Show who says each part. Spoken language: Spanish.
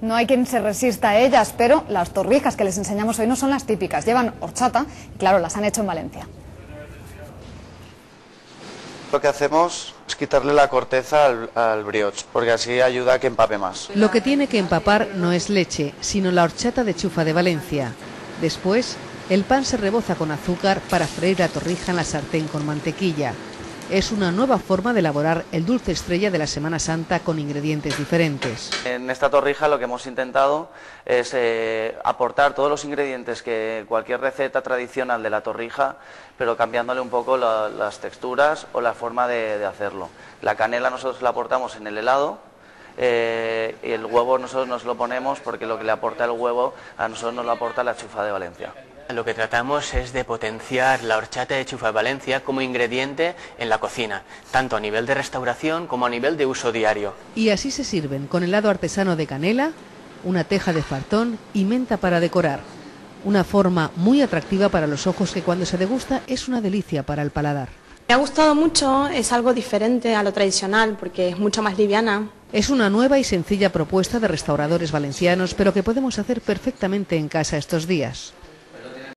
Speaker 1: No hay quien se resista a ellas, pero las torrijas que les enseñamos hoy no son las típicas. Llevan horchata y, claro, las han hecho en Valencia.
Speaker 2: Lo que hacemos es quitarle la corteza al brioche, porque así ayuda a que empape más.
Speaker 3: Lo que tiene que empapar no es leche, sino la horchata de chufa de Valencia. Después, el pan se reboza con azúcar para freír la torrija en la sartén con mantequilla. Es una nueva forma de elaborar el dulce estrella de la Semana Santa con ingredientes diferentes.
Speaker 2: En esta torrija lo que hemos intentado es aportar todos los ingredientes que cualquier receta tradicional de la torrija, pero cambiándole un poco las texturas o la forma de hacerlo. La canela nosotros la aportamos en el helado y el huevo nosotros nos lo ponemos porque lo que le aporta el huevo a nosotros nos lo aporta la chufa de Valencia.
Speaker 4: Lo que tratamos es de potenciar la horchata de chufa de Valencia como ingrediente en la cocina, tanto a nivel de restauración como a nivel de uso diario.
Speaker 3: Y así se sirven con helado artesano de canela, una teja de fartón y menta para decorar. Una forma muy atractiva para los ojos que cuando se degusta es una delicia para el paladar.
Speaker 5: Me ha gustado mucho, es algo diferente a lo tradicional porque es mucho más liviana.
Speaker 3: Es una nueva y sencilla propuesta de restauradores valencianos, pero que podemos hacer perfectamente en casa estos días.